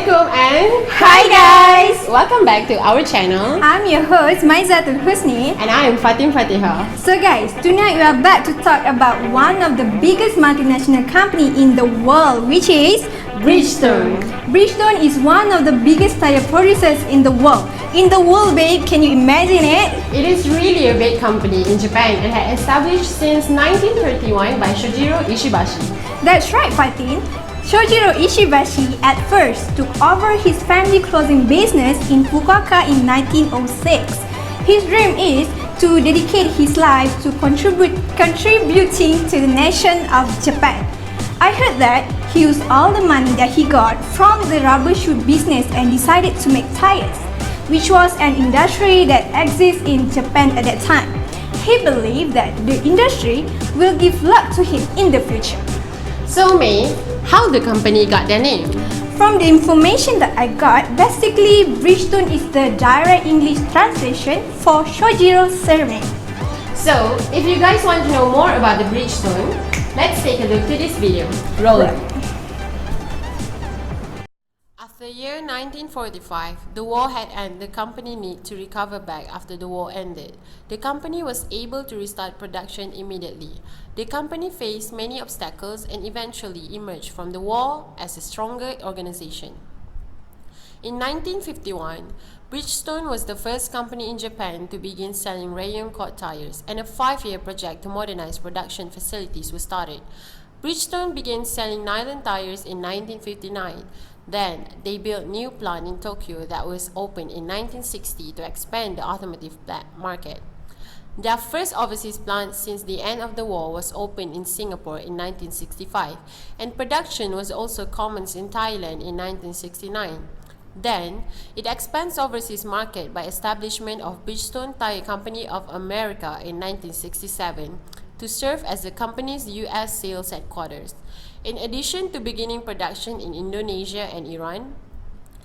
Assalamualaikum and Hi guys! welcome back to our channel. I'm your host Maizatul Husni. And I am Fatim Fatiha. So guys, tonight we are back to talk about one of the biggest multinational company in the world, which is Bridgestone. Bridgestone is one of the biggest tire producers in the world. In the world, babe, can you imagine it? It is really a big company in Japan and had established since 1931 by Shojiro Ishibashi. That's right, Fatin. Shojiro Ishibashi at first took over his family clothing business in Fukuoka in 1906. His dream is to dedicate his life to contributing to the nation of Japan. I heard that he used all the money that he got from the rubber shoe business and decided to make tires, which was an industry that exists in Japan at that time. He believed that the industry will give luck to him in the future. So May, how the company got their name? From the information that I got, basically Bridgestone is the direct English translation for Shojiro's surname. So, if you guys want to know more about the Bridgestone, let's take a look to this video. Roll it. After the year 1945, the war had ended. The company needed to recover back after the war ended. The company was able to restart production immediately. The company faced many obstacles and eventually emerged from the war as a stronger organization. In 1951, Bridgestone was the first company in Japan to begin selling rayon cord tires, and a 5-year project to modernize production facilities was started. Bridgestone began selling nylon tires in 1959. Then, they built a new plant in Tokyo that was opened in 1960 to expand the automotive market. Their first overseas plant since the end of the war was opened in Singapore in 1965, and production was also commenced in Thailand in 1969. Then, it expands overseas market by establishment of Bridgestone Tire Company of America in 1967 to serve as the company's US sales headquarters. In addition to beginning production in Indonesia and Iran,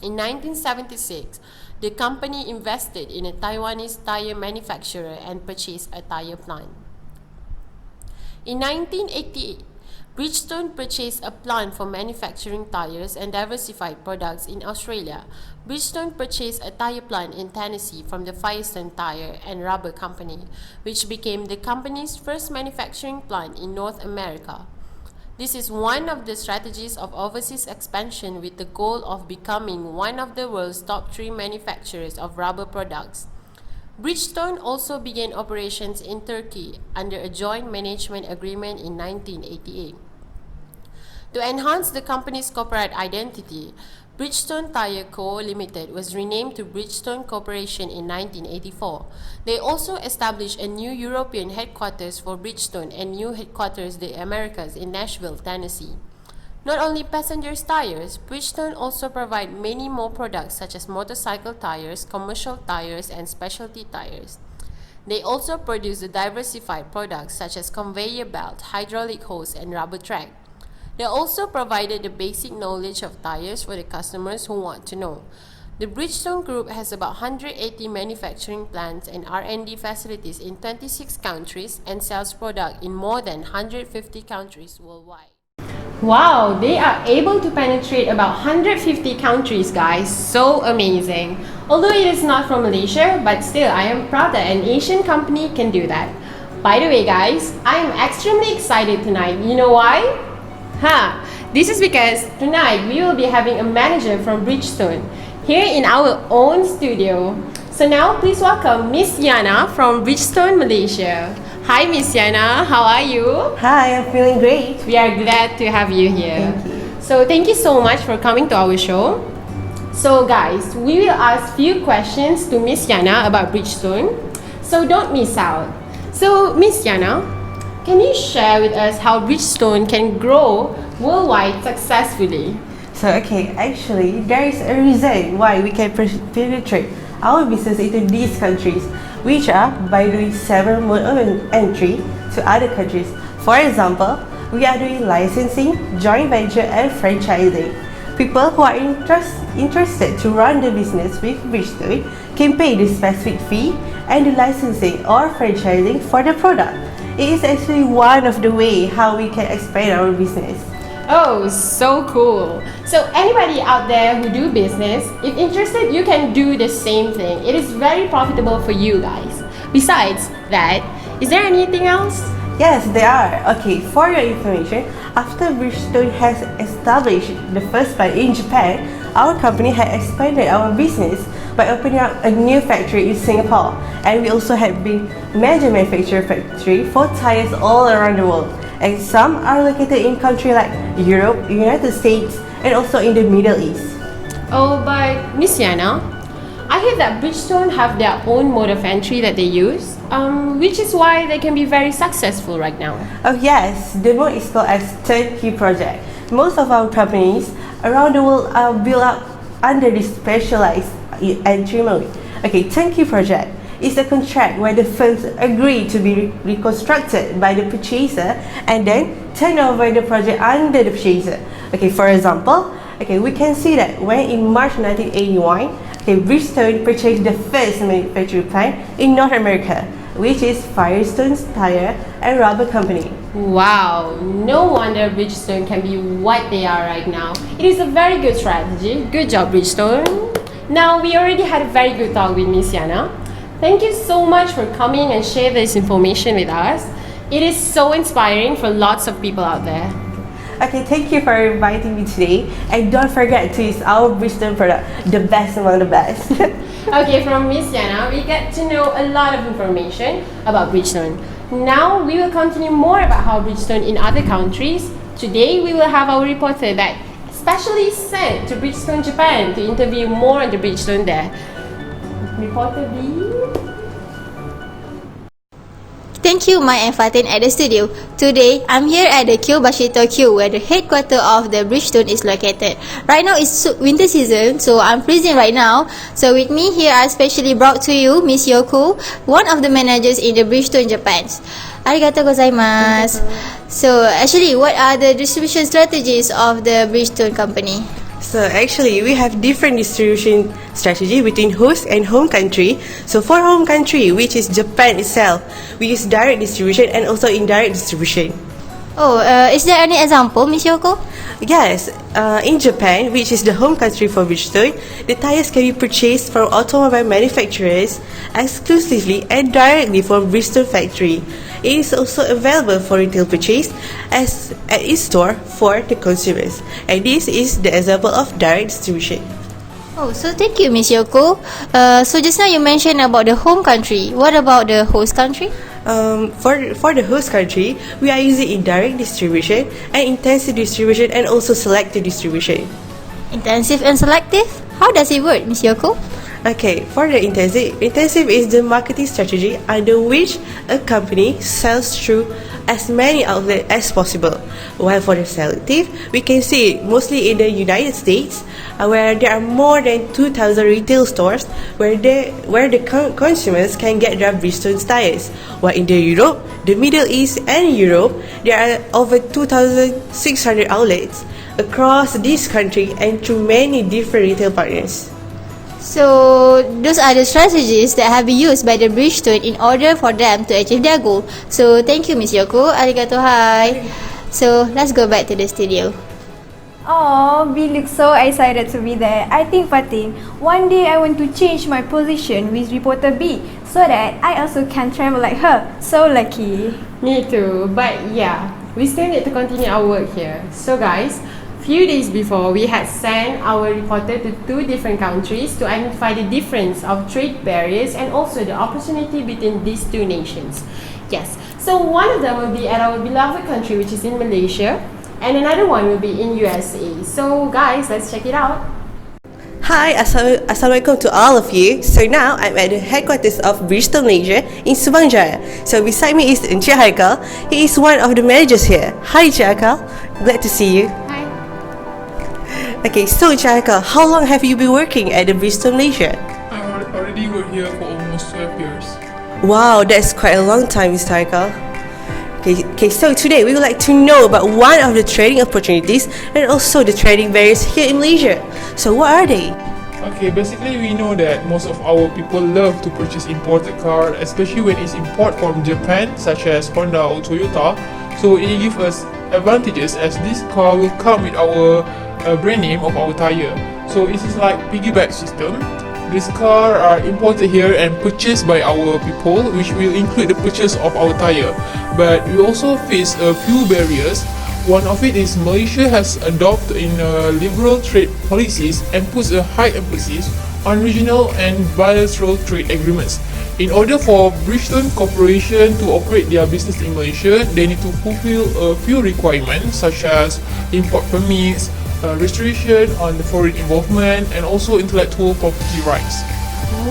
in 1976, the company invested in a Taiwanese tire manufacturer and purchased a tire plant. In 1988, Bridgestone purchased a plant for manufacturing tires and diversified products in Australia. Bridgestone purchased a tire plant in Tennessee from the Firestone Tire and Rubber Company, which became the company's first manufacturing plant in North America. This is one of the strategies of overseas expansion with the goal of becoming one of the world's top 3 manufacturers of rubber products. Bridgestone also began operations in Turkey under a joint management agreement in 1988. To enhance the company's corporate identity, Bridgestone Tire Co. Limited was renamed to Bridgestone Corporation in 1984. They also established a new European headquarters for Bridgestone and new headquarters in the Americas in Nashville, Tennessee. Not only passenger tires, Bridgestone also provide many more products such as motorcycle tires, commercial tires, and specialty tires. They also produce the diversified products such as conveyor belt, hydraulic hose, and rubber track. They also provided the basic knowledge of tires for the customers who want to know. The Bridgestone Group has about 180 manufacturing plants and R&D facilities in 26 countries and sells products in more than 150 countries worldwide. Wow, they are able to penetrate about 150 countries, guys. So amazing. Although it is not from Malaysia, but still I am proud that an Asian company can do that. By the way, guys, I am extremely excited tonight. You know why? This is because tonight we will be having a manager from Bridgestone here in our own studio. So now please welcome Miss Yana from Bridgestone Malaysia. Hi Miss Yana, how are you? Hi, I'm feeling great. We are glad to have you here. Thank you. So thank you so much for coming to our show. So guys, we will ask few questions to Miss Yana about Bridgestone, so don't miss out. So Miss Yana, can you share with us how Bridgestone can grow worldwide successfully? So actually there is a reason why we can penetrate our business into these countries, which are by doing several modes of entry to other countries. For example, we are doing licensing, joint venture, and franchising. People who are interested to run the business with Bridgestone can pay the specific fee and the licensing or franchising for the product. It is actually one of the ways how we can expand our business. Oh, so cool. So anybody out there who do business, if interested, you can do the same thing. It is very profitable for you guys. Besides that, is there anything else? Yes, they are. Okay, for your information, after Bridgestone has established the first plant in Japan, our company had expanded our business by opening up a new factory in Singapore, and we also have been major manufacturer factory for tires all around the world, and some are located in countries like Europe, United States, and also in the Middle East. Oh, but Miss Yana, I heard that Bridgestone have their own mode of entry that they use, which is why they can be very successful right now. Oh yes, the mode is called as turnkey project. Most of our companies around the world are built up under this specialized entry mode. Okay, turnkey project is a contract where the firms agree to be reconstructed by the purchaser and then turn over the project under the purchaser. Okay, for example, we can see that when in March 1981, Bridgestone purchased the first manufacturing plant in North America, which is Firestone Tire and Rubber Company. Wow, no wonder Bridgestone can be what they are right now. It is a very good strategy. Good job, Bridgestone. Now, we already had a very good talk with Miss Yana. Thank you so much for coming and share this information with us. It is so inspiring for lots of people out there. Okay, thank you for inviting me today, and don't forget to use our Bridgestone product, the best among the best. Okay, from Miss Yana, we get to know a lot of information about Bridgestone. Now, we will continue more about how Bridgestone in other countries. Today, we will have our reporter that specially sent to Bridgestone Japan to interview more on the Bridgestone there. Reporter B. Thank you, Mai and Fatin at the studio. Today, I'm here at the Kyobashi, Tokyo, where the headquarters of the Bridgestone is located. Right now, it's winter season, so I'm freezing right now. So with me here, I specially brought to you Miss Yoko, one of the managers in the Bridgestone Japan. Arigatou gozaimasu. So actually, what are the distribution strategies of the Bridgestone company? So actually, we have different distribution strategy between host and home country. So for home country, which is Japan itself, we use direct distribution and also indirect distribution. Oh, is there any example, Miss Yoko? Yes, in Japan, which is the home country for Bridgestone, the tires can be purchased from automobile manufacturers exclusively and directly from Bridgestone factory. It is also available for retail purchase as at its store for the consumers. And this is the example of direct distribution. Oh, so thank you, Miss Yoko. So just now you mentioned about the home country. What about the host country? For the host country, we are using indirect distribution and intensive distribution and also selective distribution. Intensive and selective? How does it work, Miss Yoko? Okay, for the intensive is the marketing strategy under which a company sells through as many outlets as possible. While for the selective, we can see it mostly in the United States, where there are more than 2,000 retail stores where the consumers can get their Bridgestone tires. While in the Europe, the Middle East and Europe, there are over 2,600 outlets across this country and through many different retail partners. So those are the strategies that have been used by the Bridgestone in order for them to achieve their goal. So thank you, Miss Yoko. Arigato hai. So let's go back to the studio. Oh, we look so excited to be there. I think, Fatin, one day I want to change my position with reporter B so that I also can travel like her. So lucky. Me too, but yeah, we still need to continue our work here. So guys, few days before, we had sent our reporter to 2 different countries to identify the difference of trade barriers and also the opportunity between these 2 nations. Yes, so one of them will be at our beloved country, which is in Malaysia, and another one will be in USA. So guys, let's check it out. Hi, Assalamualaikum to all of you. So now I'm at the headquarters of Bridgestone Malaysia in Subang Jaya. So beside me is Encik Haikal. He is one of the managers here. Hi Encik Haikal, glad to see you. Hi. Okay, so Encik Haikal, how long have you been working at the Bridgestone Malaysia? I already work here for almost 12 years. Wow, that's quite a long time, Mr. Haikal. Okay, so today we would like to know about one of the trading opportunities and also the trading barriers here in Malaysia. So what are they? Okay, basically we know that most of our people love to purchase imported car, especially when it's import from Japan, such as Honda or Toyota. So it gives us advantages as this car will come with our brand name of our tire. So it is like piggyback system. This car are imported here and purchased by our people, which will include the purchase of our tire. But we also face a few barriers. One of it is Malaysia has adopted in liberal trade policies and puts a high emphasis on regional and bilateral trade agreements. In order for Bridgestone Corporation to operate their business in Malaysia, they need to fulfill a few requirements such as import permits, restriction on the foreign involvement, and also intellectual property rights.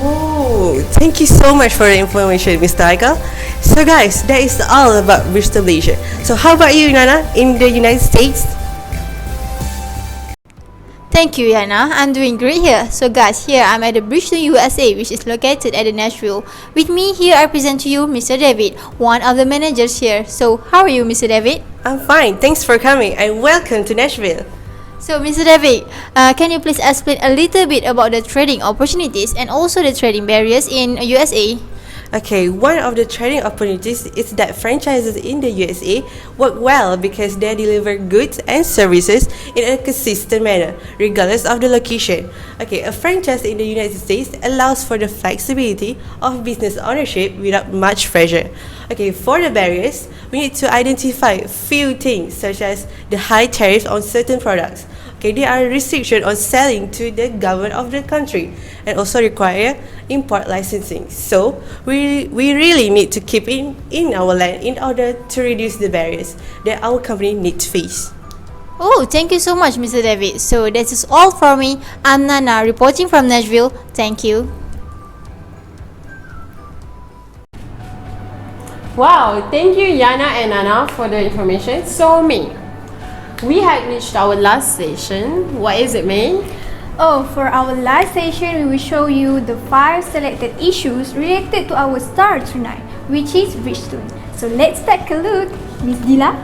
Oh, thank you so much for the information, Mr. Haikal. So guys, that is all about Bridgestone Malaysia. So how about you, Nana, in the United States? Thank you, Yana. I'm doing great here. So guys, here I'm at the Bridgestone USA, which is located at the Nashville. With me here, I present to you Mr. David, one of the managers here. So how are you, Mr. David? I'm fine, thanks for coming and welcome to Nashville. So Mr. David, can you please explain a little bit about the trading opportunities and also the trading barriers in USA? Okay, one of the trading opportunities is that franchises in the USA work well because they deliver goods and services in a consistent manner, regardless of the location. Okay, a franchise in the United States allows for the flexibility of business ownership without much pressure. Okay, for the barriers, we need to identify a few things such as the high tariffs on certain products. Okay, there are restrictions on selling to the government of the country and also require import licensing. So we really need to keep in our land in order to reduce the barriers that our company needs to face. Oh, thank you so much, Mr. David. So that is all for me. I'm Nana reporting from Nashville. Thank you. Wow, thank you Yana and Nana for the information. So May, we had reached our last session. What is it, May? Oh, for our last session, we will show you the 5 selected issues related to our star tonight, which is Bridgestone. So let's take a look. Miss Dila?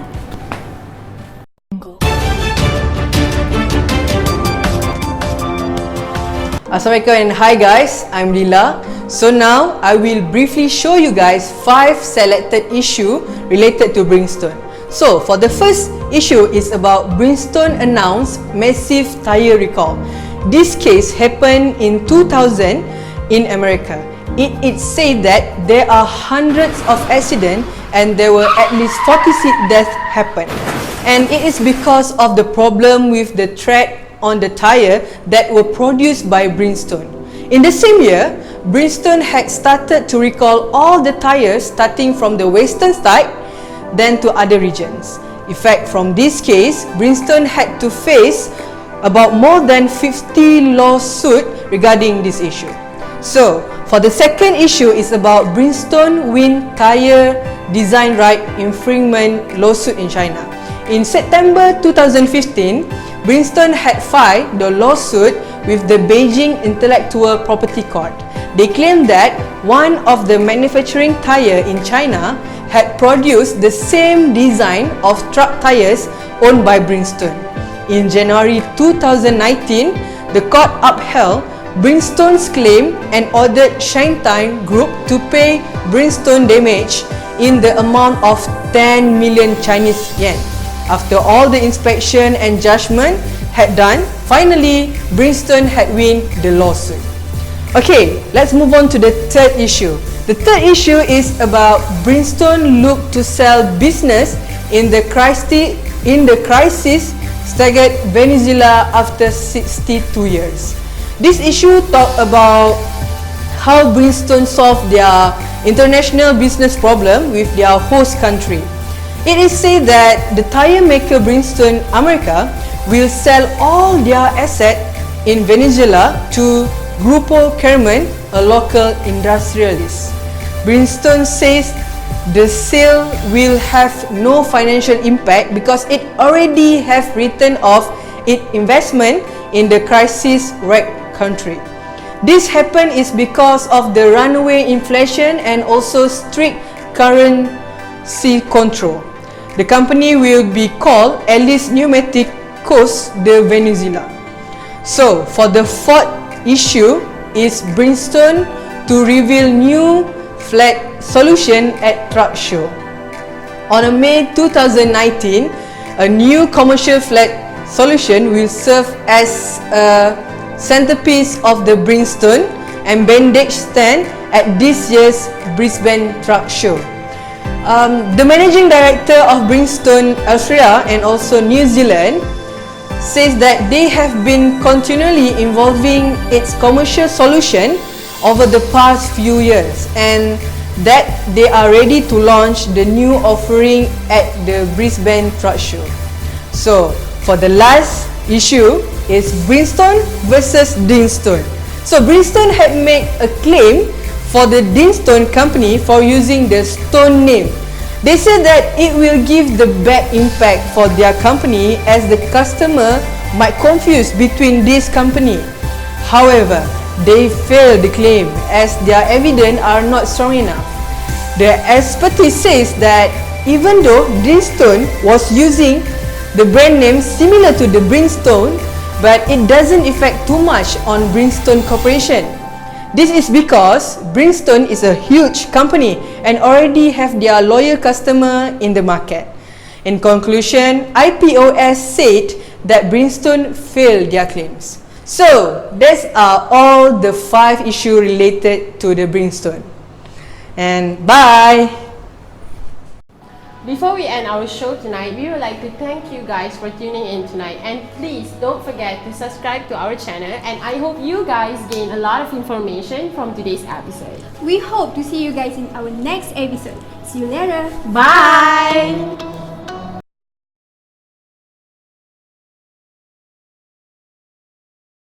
Assalamualaikum and hi guys, I'm Lila. So now I will briefly show you guys 5 selected issues related to Bridgestone. So for the first issue is about Bridgestone announced massive tire recall. This case happened in 2000 in America. It said that there are hundreds of accidents and there were at least 46 deaths happen. And it is because of the problem with the tread on the tire that were produced by Bridgestone. In the same year, Bridgestone had started to recall all the tires starting from the western side then to other regions. In fact, from this case, Bridgestone had to face about more than 50 lawsuits regarding this issue. So, for the second issue is about Bridgestone win tire design right infringement lawsuit in China. In September 2015, Bridgestone had filed the lawsuit with the Beijing Intellectual Property Court. They claimed that one of the manufacturing tire in China had produced the same design of truck tires owned by Bridgestone. In January 2019, the court upheld Bridgestone's claim and ordered Shangtai Group to pay Bridgestone damage in the amount of 10 million Chinese yen. After all the inspection and judgment had done, finally Bridgestone had win the lawsuit. Okay, let's move on to the third issue. The third issue is about Bridgestone look to sell business in the crisis staggered Venezuela after 62 years. This issue talk about how Bridgestone solved their international business problem with their host country. It is said that the tire maker Bridgestone America will sell all their assets in Venezuela to Grupo Carmen, a local industrialist. Bridgestone says the sale will have no financial impact because it already have written off its investment in the crisis-wrecked country. This happened is because of the runaway inflation and also strict currency control. The company will be called Alice Pneumáticos de Venezuela. So, for the fourth issue is Bridgestone to reveal new flat solution at truck show. On May 2019, a new commercial flat solution will serve as a centerpiece of the Bridgestone and bandage stand at this year's Brisbane Truck Show. The managing director of Bridgestone Australia and also New Zealand says that they have been continually evolving its commercial solution over the past few years, and that they are ready to launch the new offering at the Brisbane Truck Show. So, for the last issue is Bridgestone versus Bridgestone. So, Bridgestone had made a claim for the Bridgestone company for using the Stone name. They said that it will give the bad impact for their company as the customer might confuse between this company. However, they failed the claim as their evidence are not strong enough. The expertise says that even though Bridgestone was using the brand name similar to the Bridgestone, but it doesn't affect too much on Bridgestone Corporation. This is because Bridgestone is a huge company and already have their loyal customer in the market. In conclusion, IPOS said that Bridgestone failed their claims. So, these are all the 5 issues related to the Bridgestone. And bye! Before we end our show tonight, we would like to thank you guys for tuning in tonight, and please don't forget to subscribe to our channel, and I hope you guys gain a lot of information from today's episode. We hope to see you guys in our next episode. See you later. Bye!